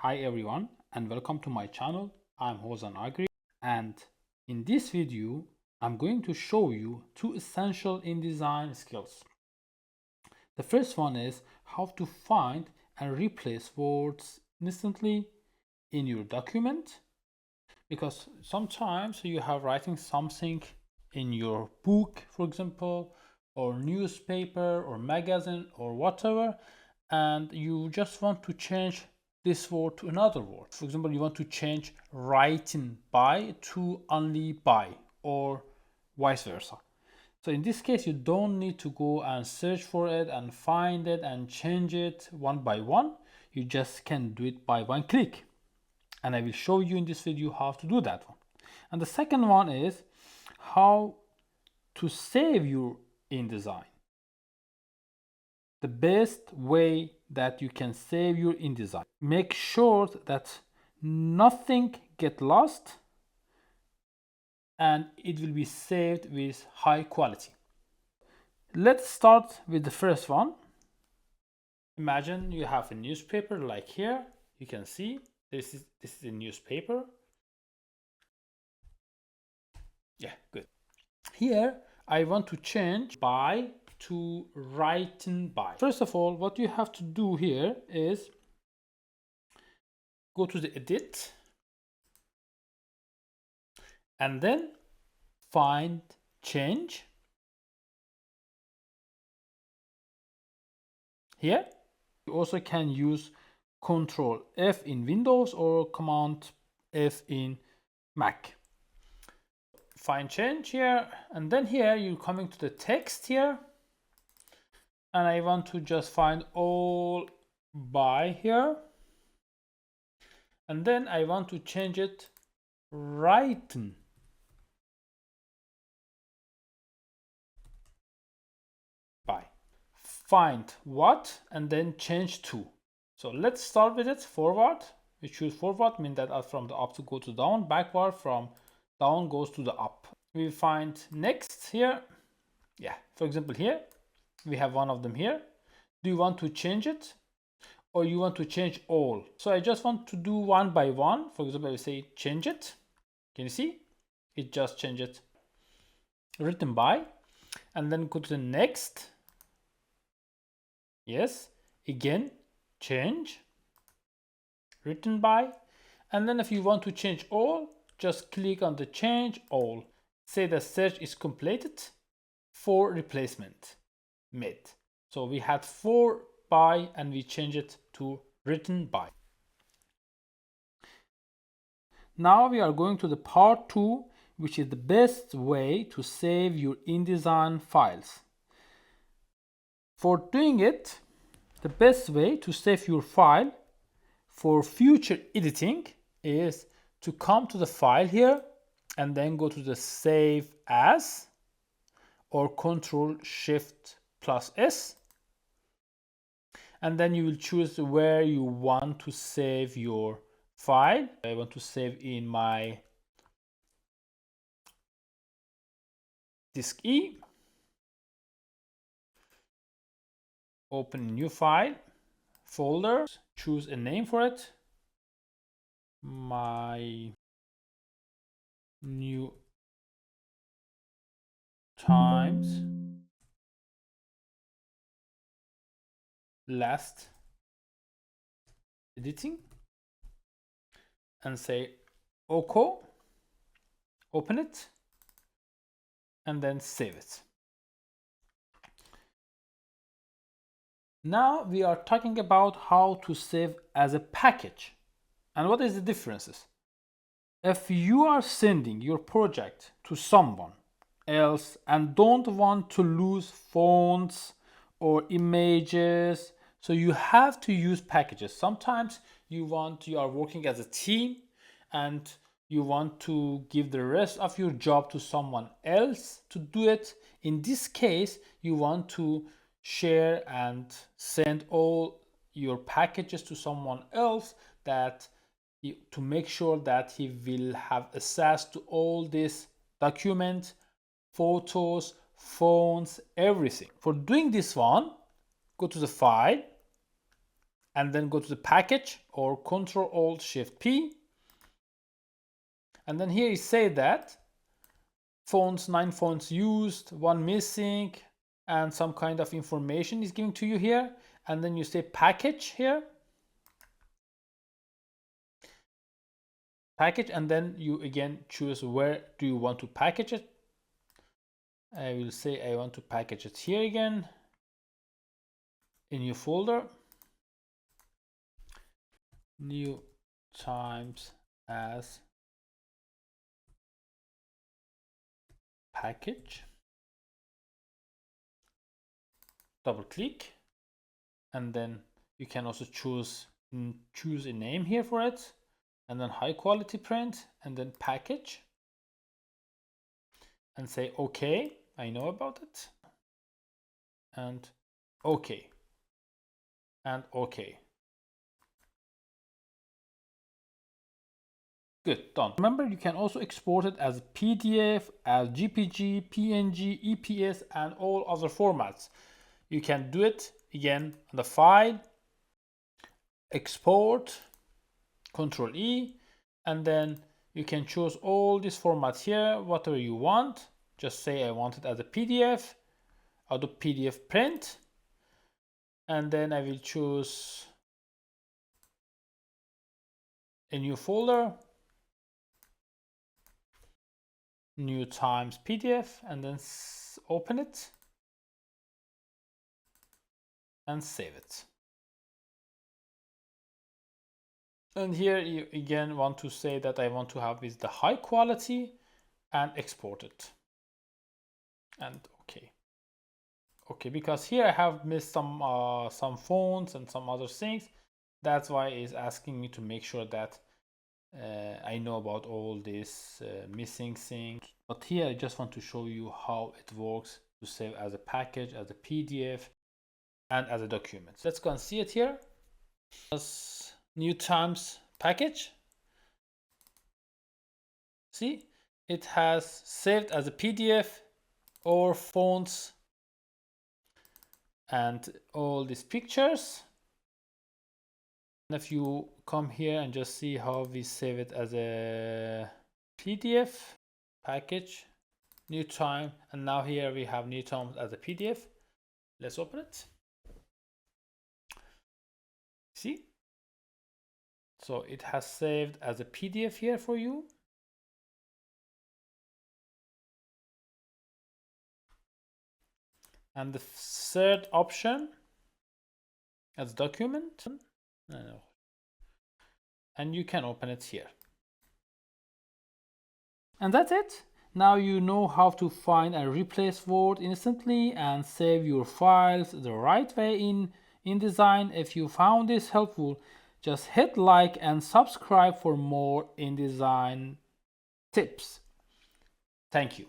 Hi everyone and welcome to my channel. I'm Hozan Agri, and in this video I'm going to show you two essential InDesign skills. The first one is how to find and replace words instantly in your document, because sometimes you have writing something in your book, for example, or newspaper or magazine or whatever, and you just want to change this word to another word. For example, you want to change writing by to only by, or vice versa. So in this case, you don't need to go and search for it and find it and change it one by one. You just can do it by one click. And I will show you in this video how to do that one. And the second one is how to save your InDesign. The best way that you can save your InDesign. Make sure that nothing get lost and it will be saved with high quality. Let's start with the first one. Imagine you have a newspaper like here. You can see this is a newspaper. Yeah, good. Here I want to change by to written by. First of all, what you have to do here is go to the edit and then find change. Here you also can use Control F in Windows or Command F in Mac. Find change here, and then here you're coming to the text here, and I want to just find all by here, and then I want to change it written by. Find what and then change to. So let's start with it. Forward, we choose forward, mean that from the up to go to down. Backward, from down goes to the up. We find next here. Yeah, for example, here we have one of them here. Do you want to change it or you want to change all? So I just want to do one by one. For example, I will say change it. Can you see? It just changed it. Written by, and then go to the next. Yes, again change, written by, and then if you want to change all, just click on the change all. Say the search is completed for replacement made. So we had 4 by and we change it to written by. Now we are going to the part 2, which is the best way to save your InDesign files. For doing it, the best way to save your file for future editing is to come to the file here and then go to the save as, or Control Shift plus S, and then you will choose where you want to save your file. I want to save in my disk E. Open a new file, folder, choose a name for it. My new times last editing, and say OK, open it, and then save it. Now we are talking about how to save as a package. And what is the differences? If you are sending your project to someone else and don't want to lose fonts or images, so you have to use packages. Sometimes you are working as a team and you want to give the rest of your job to someone else to do it. In this case, you want to share and send all your packages to someone else to make sure that he will have access to all this document, photos, phones, everything. For doing this one, go to the file and then go to the package or Control Alt Shift P. And then here you say that fonts, 9 fonts used, 1 missing, and some kind of information is giving to you here. And then you say package here. Package, and then you again choose where do you want to package it. I will say I want to package it here again in your folder, new times as package, double click, and then you can also choose a name here for it, and then high quality print, and then package, and say okay, I know about it, and okay, and okay. Good, done. Remember, you can also export it as PDF, as GPG, PNG, EPS, and all other formats. You can do it again on the file, export, Control E, and then you can choose all these formats here, whatever you want. Just say I want it as a PDF, out of PDF print, and then I will choose a new folder, new times PDF, and then open it and save it. And here you again want to say that I want to have with the high quality and export it. And okay, because here I have missed some fonts and some other things. That's why it's asking me to make sure that I know about all this missing thing. But here I just want to show you how it works to save as a package, as a PDF, and as a document. Let's go and see it here. As new times package. See, it has saved as a PDF or fonts and all these pictures. And if you come here and just see how we save it as a PDF, package, new time, and now here we have new times as a PDF. Let's open it. See? So it has saved as a PDF here for you. And the third option as document. And you can open it here. And that's it. Now you know how to find and replace Word instantly and save your files the right way in InDesign. If you found this helpful, just hit like and subscribe for more InDesign tips. Thank you.